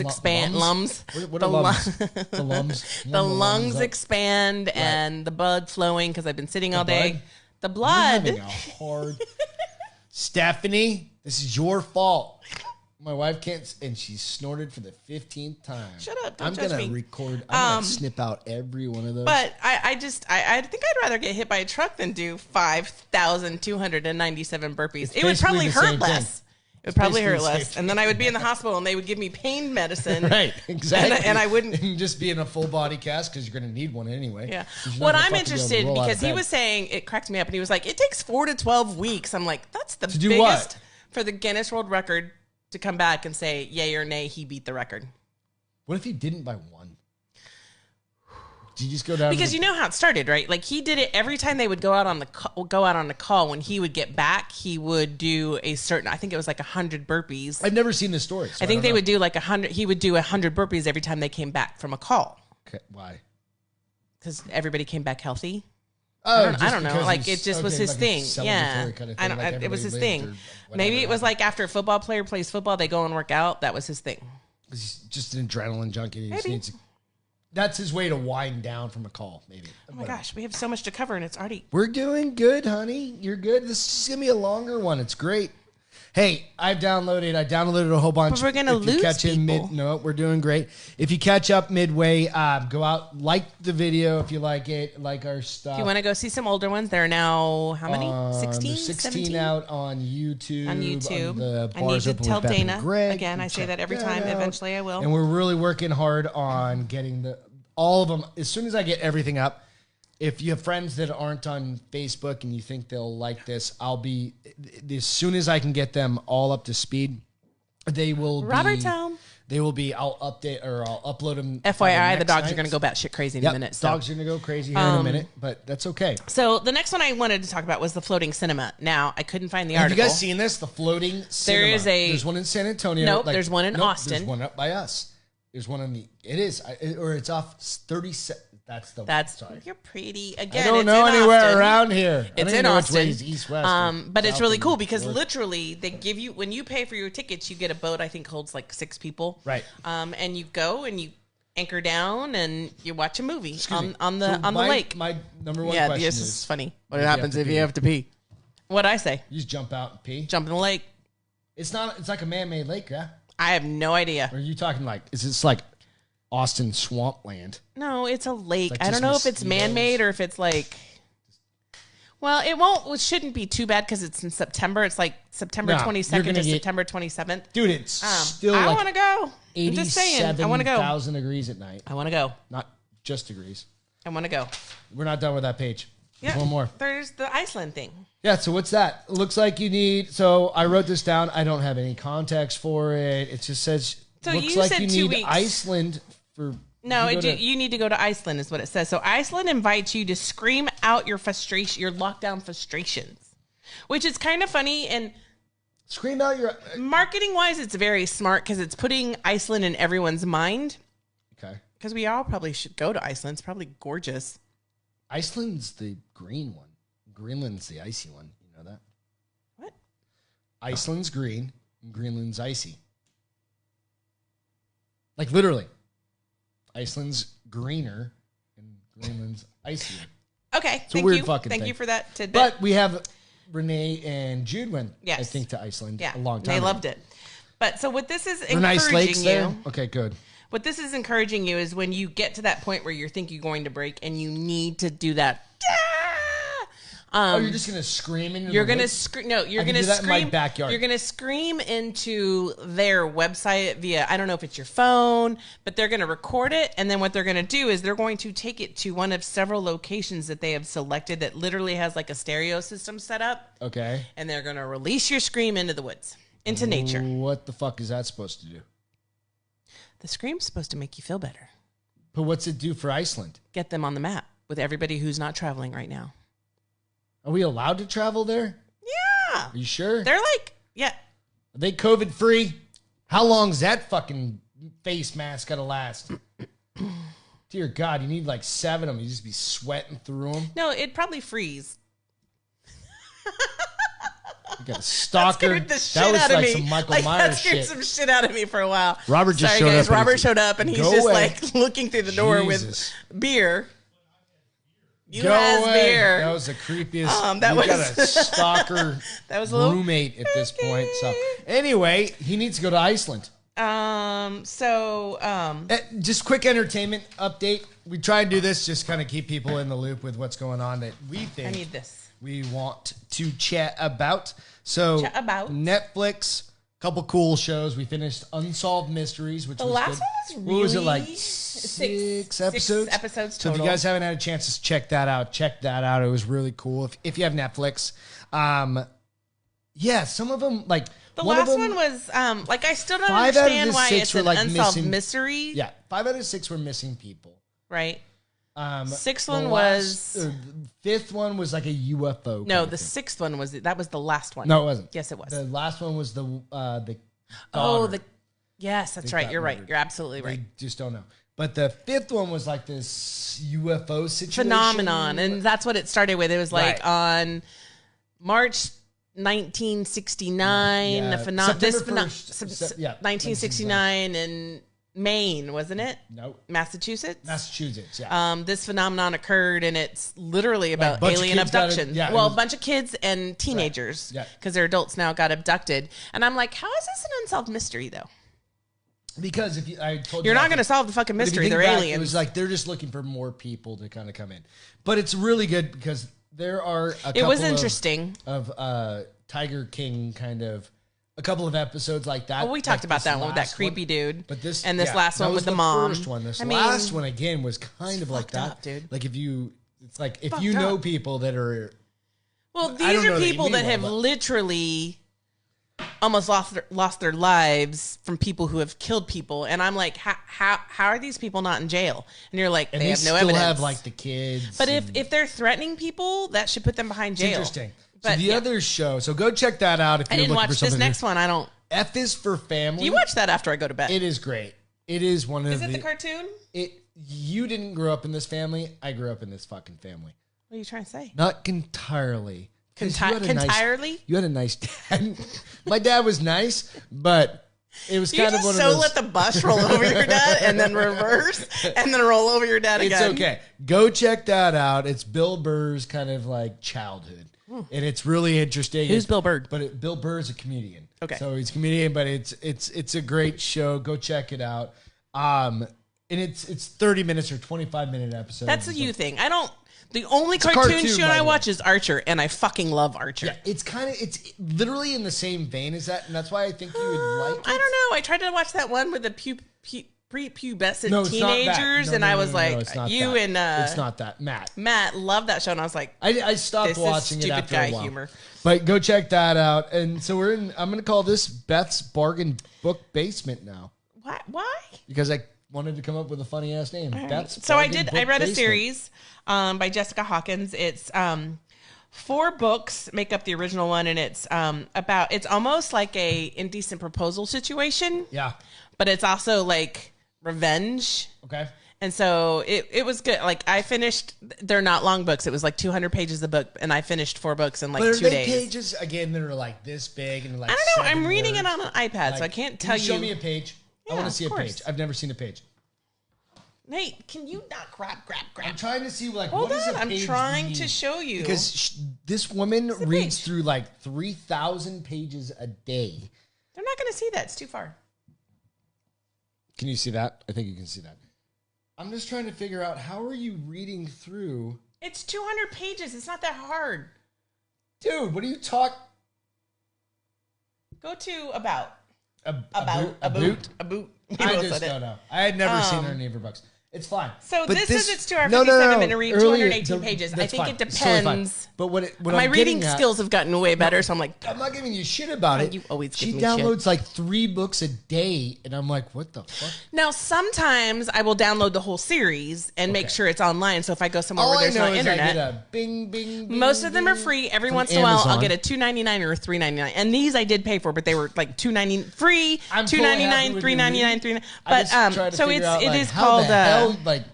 expand. Lungs? What are lungs? The lungs? The lungs expand and the blood flowing because I've been sitting all day. The blood. Stephanie, this is your fault. My wife can't, and she snorted for the 15th time. Shut up! Don't I'm judge gonna me. record. I'm gonna snip out every one of those. But I think I'd rather get hit by a truck than do 5,297 burpees. It would probably hurt less. It would probably hurt less, and then I would be in the hospital, and they would give me pain medicine. Right, exactly. And I wouldn't just be in a full body cast because you're going to need one anyway. Yeah. What I'm interested because he was saying it cracked me up, and he was like, "It takes 4 to 12 weeks." I'm like, "That's the biggest for the Guinness World Record to come back and say yay or nay he beat the record." What if he didn't by 1? Did you just go down? Because you know how it started, right? Like he did it every time they would go out on the call. When he would get back, he would do a certain. I think it was like 100 burpees. I've never seen this story. So I think they would do like 100. He would do 100 burpees every time they came back from a call. Okay, why? Because everybody came back healthy. Oh, I don't know. Like it just was his thing. Yeah, kind of thing, it was his thing. Maybe it was like after a football player plays football, they go and work out. That was his thing. He's just an adrenaline junkie. He just needs to That's his way to wind down from a call, maybe. Oh my gosh, we have so much to cover, and it's already... We're doing good, honey. You're good. This is going to be a longer one. It's great. Hey, I downloaded a whole bunch. But we're going to lose people. No, we're doing great. If you catch up midway, go out, like the video if you like it, like our stuff. If you want to go see some older ones, there are now, how many? 16? 16 17? out on YouTube. On YouTube. The I need to tell Dana. Again, I say that every time. Out. Eventually I will. And we're really working hard on getting all of them. As soon as I get everything up, if you have friends that aren't on Facebook and you think they'll like this, as soon as I can get them all up to speed, they will Robert Town. They will be, I'll update or I'll upload them. FYI, the dogs are going to go batshit crazy in a minute. So. Dogs are going to go crazy here in a minute, but that's okay. So the next one I wanted to talk about was the floating cinema. Now, I couldn't find the article. Have you guys seen this? The floating cinema. There's one in San Antonio. Nope, there's one in Austin. There's one up by us. There's one it's off 37. Sorry. You're pretty. Again, I don't know anywhere around here. It's in Austin. East, west, but it's really cool because literally they give you, when you pay for your tickets, you get a boat. I think holds like 6 people. Right. And you go and you anchor down and you watch a movie on the lake. My number one question this is funny. What happens if you have to pee? What'd I say? You just jump out and pee. Jump in the lake. It's like a man-made lake, yeah. I have no idea. Or are you talking like? Is this like Austin swampland? No, it's a lake. Like I don't know if it's man-made or if it's like... Well, it shouldn't be too bad because it's in September. It's like September 22nd to September 27th. Dude, it's still I want to go. 87,000 degrees at night. I want to go. Not just degrees. I want to go. We're not done with that page. Yeah, one more. There's the Iceland thing. Yeah, so what's that? It looks like you need... So I wrote this down. I don't have any context for it. It just says... So looks you like said you 2 need weeks. Iceland for... No, you need to go to Iceland is what it says. So Iceland invites you to scream out your frustration, your lockdown frustrations, which is kind of funny. And scream out your... Marketing wise, it's very smart because it's putting Iceland in everyone's mind. Okay. Because we all probably should go to Iceland. It's probably gorgeous. Iceland's the green one. Greenland's the icy one. You know that? What? Iceland's green and Greenland's icy. Like literally. Iceland's greener and Greenland's icier. Okay. It's a weird fucking thing. Thank you for that tidbit. But we have Renee and Jude went, I think, to Iceland a long time ago. They loved it. But so what this is encouraging you. Okay, good. What this is encouraging you is when you get to that point where you think you're going to break and you need to do that. You're just gonna scream into you're gonna scream. No, you're gonna scream in my backyard. You're gonna scream into their website via, I don't know if it's your phone, but they're gonna record it, and then what they're gonna do is they're going to take it to one of several locations that they have selected that literally has like a stereo system set up. Okay. And they're gonna release your scream into the woods, into nature. What the fuck is that supposed to do? The scream's supposed to make you feel better. But what's it do for Iceland? Get them on the map with everybody who's not traveling right now. Are we allowed to travel there? Yeah. Are you sure? They're like, yeah. Are they COVID free? How long's that fucking face mask gotta last? Dear God, you need like 7 of them. You just be sweating through them. No, it'd probably freeze. You got a stalker. That scared the shit out of me. Some Michael Myers shit. That scared some shit out of me for a while. Robert just showed up. Robert showed up and he's just like looking through the door with beer. You has beer. That was the creepiest. That was got a stalker that was a roommate at this point. So anyway, he needs to go to Iceland. Just quick entertainment update. We try and do this, just kind of keep people in the loop with what's going on that we think I need this. We want to chat about. So Netflix, couple cool shows. We finished Unsolved Mysteries, which was last good. one was really... What was it, like 6 episodes? 6 episodes total. So if you guys haven't had a chance to check that out, It was really cool. If you have Netflix. Some of them, like... The last one was, I still don't understand why it's an unsolved mystery. Yeah, 5 out of 6 were missing people. Right. 6th one was... 5th one was like a UFO. No, the 6th one was... That was the last one. No, it wasn't. Yes, it was. The last one was the daughter. Yes, that's right. You're right. You're absolutely right. They just don't know. But the 5th one was like this UFO situation. Phenomenon. And that's what it started with. It was like on March 1969, 1969, and Maine, wasn't it? Nope. Massachusetts, yeah. This phenomenon occurred, and it's literally about alien abductions. A bunch of kids and teenagers, because they're adults now, got abducted. And I'm like, how is this an unsolved mystery, though? Because if I told you're not going to solve the fucking mystery, they're aliens. It was like they're just looking for more people to kind of come in. But it's really good because there are a couple of Tiger King kind of. A couple of episodes like that. Well, we talked about that one with that creepy dude. But this last one with the mom. First one. This last one again was kind of like that, dude. Like if you know people that are. Well, these are people that have literally almost lost their lives from people who have killed people, and I'm like, how are these people not in jail? And you're like, they have no evidence. Have like the kids. But if they're threatening people, that should put them behind jail. It's interesting. But the other show, so go check that out if you're looking for something. I didn't watch this next one. I don't. F is for Family. You watch that after I go to bed. It is great. It is one of Is it the cartoon? You didn't grow up in this family. I grew up in this fucking family. What are you trying to say? Not entirely. Entirely? You had a nice dad. My dad was nice, but it was kind of one of those. You just let the bus roll over your dad and then reverse and then roll over your dad again. It's okay. Go check that out. It's Bill Burr's kind of like childhood. And it's really interesting. Who's Bill Burr? But Bill Burr is a comedian. Okay. So he's a comedian, but it's a great show. Go check it out. And it's 30 minutes or 25-minute episodes. That's a you thing. The only cartoon show I watch is Archer, and I fucking love Archer. Yeah, it's literally in the same vein as that, and that's why I think you would like it. I don't know. I tried to watch that one with the prepubescent teenagers, and I was like, you that. And it's not that. Matt loved that show, and I was like, I stopped watching it after a while. Humor. But go check that out. And so I'm going to call this Beth's Bargain Book Basement now. Why? Because I wanted to come up with a funny ass name. Right. So I did. I read a series by Jessica Hawkins. It's 4 books make up the original one, and it's about. It's almost like a indecent proposal situation. Yeah. But it's also like revenge. Okay. And so it was good. Like I finished. They're not long books. It was like 200 pages a book, and I finished 4 books in like 2 days. Pages again that are like this big and like. I don't know. I'm reading it on an iPad, so I can't tell you. Show me a page. Yeah, I want to see a page. I've never seen a page. Nate, can you not grab? I'm trying to see like Hold what is on, a page I'm trying to show you because this woman reads through like 3,000 pages a day. They're not going to see that. It's too far. Can you see that? I think you can see that. I'm just trying to figure out how are you reading through? It's 200 pages. It's not that hard. Dude, what are you talking? Go to about. A boot. I just don't know. I had never seen her in any of her books. It's fine. So this says it's 2 hours 57 minute read, 218 pages. I think it depends. But what my reading skills have gotten way better, so I'm like, I'm not giving you shit about it. You always give me shit. She downloads like 3 books a day, and I'm like, what the fuck? Now sometimes I will download the whole series and make sure it's online. So if I go somewhere where there's no internet, I get a bing, bing, bing. Most of them are free. Every once in a while, I'll get a $2.99 or a $3.99, and these I did pay for, but they were like $2.99 free, $2.99, $3.99, $3.99. But so it is called like.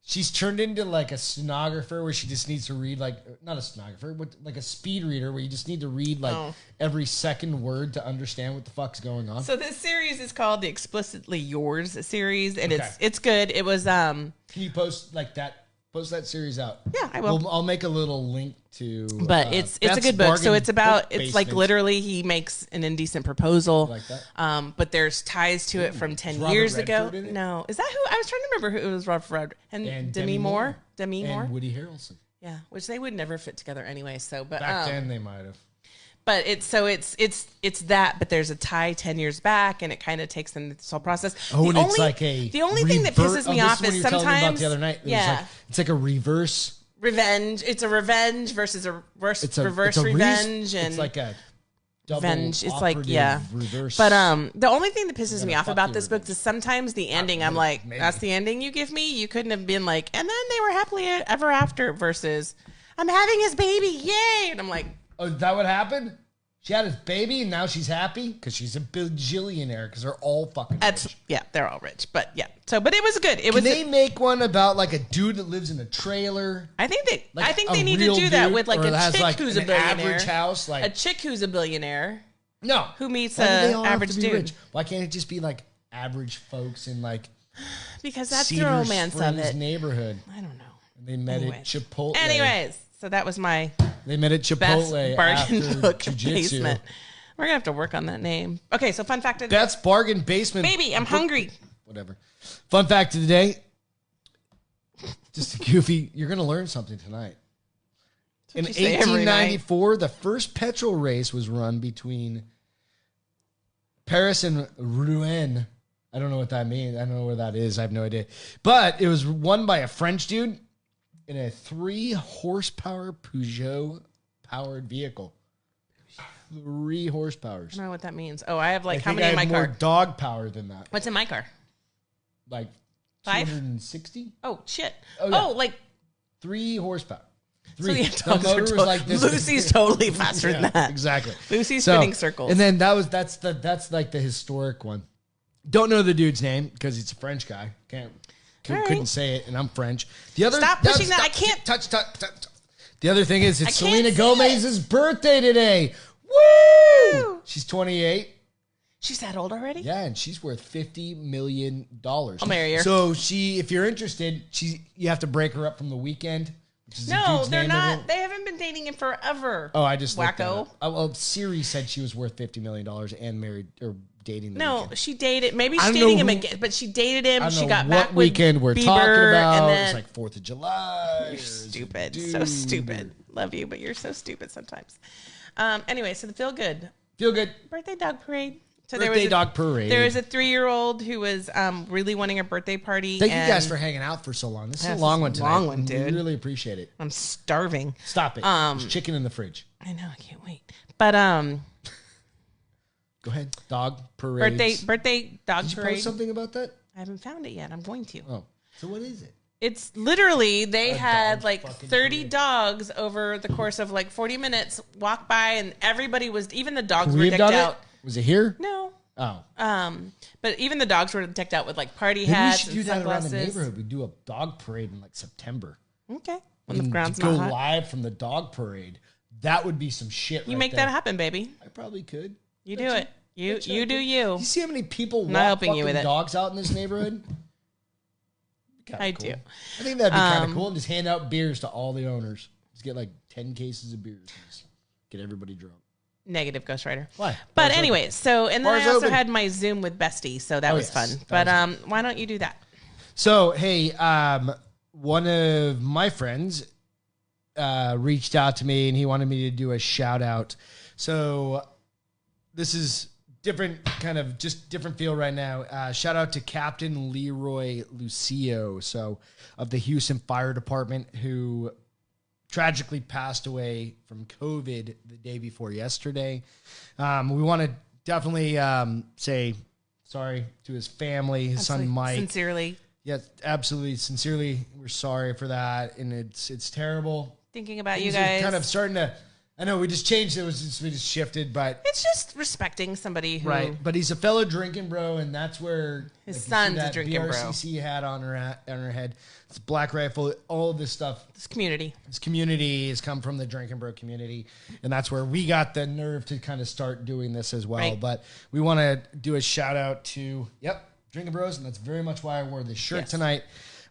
She's turned into like a stenographer where she just needs to read like, not a stenographer, but like a speed reader where you just need to read like every second word to understand what the fuck's going on. So this series is called the Explicitly Yours series, and it's good. It was Can you post like that? Post that series out. Yeah, I will. I'll make a little link to. But it's a good book. So it's about like literally he makes an indecent proposal. Like that. But there's ties to it from 10 years ago. No, is that who? I was trying to remember who it was. Robert and Demi Moore. Demi Moore. And Woody Harrelson. Yeah, which they would never fit together anyway. So, but back then they might have. But it's that, but there's a tie 10 years back, and it kind of takes them this whole process. Oh, and it's like a the only thing that pisses me off is sometimes about the other night. It's like a reverse revenge. It's a revenge versus a reverse revenge, and it's like a double revenge. It's like reverse. But the only thing that pisses me off about this book is sometimes the ending. I'm like, that's the ending you give me. You couldn't have been like, and then they were happily ever after. Versus, I'm having his baby, yay! And I'm like. Oh, is that what happened? She had his baby and now she's happy? Because she's a bajillionaire because they're all fucking rich. Yeah, they're all rich. But yeah. So, but it was good. Can they make one about like a dude that lives in a trailer? I think they need to do that with like a chick who's a billionaire. Average house, like a chick who's a billionaire. No. Who meets an average dude. Rich? Why can't it just be like average folks in like because that's Cedar the romance Springs of it. Neighborhood. I don't know. And they met at Chipotle. Anyways, so that was my. They met at Chipotle bargain book jiu-jitsu. basement. We're gonna have to work on that name. Okay, so fun fact of Beth's bargain basement. Baby, I'm hungry. Whatever. Fun fact of the day. Just a goofy. You're gonna learn something tonight. In 1894, the first petrol race was run between Paris and Rouen. I don't know what that means. I don't know where that is. I have no idea. But it was won by a French dude in a 3-horsepower Peugeot powered vehicle. 3 horsepower. I don't know what that means. Oh, I have like how I many in my have car? More dog power than that. What's in my car? Like 5? 260? Oh shit. Oh, yeah. Like 3 horsepower. 3. So the motor was like this. Lucy's totally faster than that. Exactly. Lucy's spinning circles. And then that's like the historic one. Don't know the dude's name because he's a French guy. Couldn't say it, and I'm French. The other Stop pushing that. I can't touch. The other thing is it's Selena Gomez's birthday today. Woo! She's 28. She's that old already? Yeah, and she's worth $50 million. I'll marry her. So if you're interested, you have to break her up from The Weeknd. No, they're not. They haven't been dating him forever. Oh, I just wacko. Well, Siri said she was worth $50 million and married or dating. No, she dated. Maybe she's dating him again, but she dated him. I don't know She got what back with weekend we're Bieber, talking about. And then, it's like 4th of July. You're stupid. So stupid. Love you, but you're so stupid sometimes. Anyway, so the Feel Good birthday dog parade. So dog parade. There was a 3-year-old who was really wanting a birthday party. Thank you guys for hanging out for so long. This is a long one tonight. Long one, dude. We really appreciate it. I'm starving. Stop it. There's chicken in the fridge. I know. I can't wait. But go ahead. Dog parade. Birthday dog Did you parade. post something about that? I haven't found it yet. I'm going to. Oh, so what is it? It's literally they had like 30 parade. dogs over the course of like 40 minutes walk by, and everybody was even the dogs were decked out. Was it here? No. Oh. But even the dogs were decked out with like party Maybe hats. we should do and that around the sunglasses. neighborhood. We do a dog parade in like September. Okay. When the ground's go not hot. live from the dog parade. That would be some shit. You make that happen, baby. I probably could. You do it. You do you. You see how many people Not helping you with it. dogs out in this neighborhood? I do. I think that'd be kind of cool. And just hand out beers to all the owners. Just get like 10 cases of beers. And just get everybody drunk. Negative Ghost Rider. Why? But anyway, so and then I also had my Zoom with Bestie, so that was fun. But why don't you do that? So hey, one of my friends reached out to me and he wanted me to do a shout out. So this is different kind of just different feel right now. Shout out to Captain Leroy Lucio, so of the Houston Fire Department, who tragically passed away from COVID the day before yesterday. We want to definitely say sorry to his family, his son Mike. Sincerely. Yes, absolutely. Sincerely, we're sorry for that, and it's terrible. Thinking about you guys. Kind of starting to. I know we just changed it. We just shifted, but it's just respecting somebody who. Right, but he's a fellow drinking bro, and that's where his son's a drinking bro. BRCC hat on her head. It's Black Rifle. All of this stuff. This community has come from the drinking bro community, and that's where we got the nerve to kind of start doing this as well. Right. But we want to do a shout out to drinking bros, and that's very much why I wore this shirt tonight.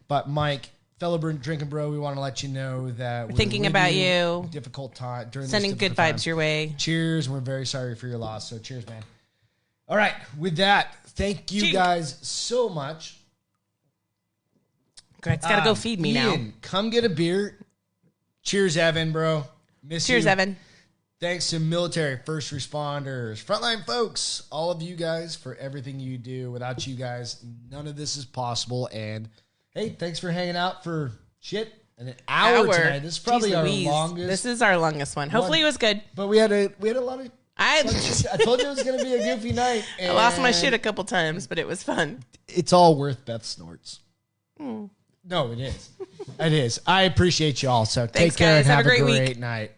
But Mike, fellow drinking bro, we want to let you know that we're thinking about you. Difficult time during sending this good vibes your way. Cheers, and we're very sorry for your loss. So cheers, man. All right, with that, thank you guys so much. Greg's got to go feed me now. Come get a beer. Cheers, Evan, bro. Cheers, Evan. Thanks to military, first responders, frontline folks, all of you guys for everything you do. Without you guys, none of this is possible. And hey, thanks for hanging out for an hour tonight. This is probably our longest. This is our longest one. Hopefully it was good. But we had a lot of. I told you it was going to be a goofy night. I lost my shit a couple times, but it was fun. It's all worth Beth snorts. No, it is. It is. I appreciate you all. So take care and have a great night.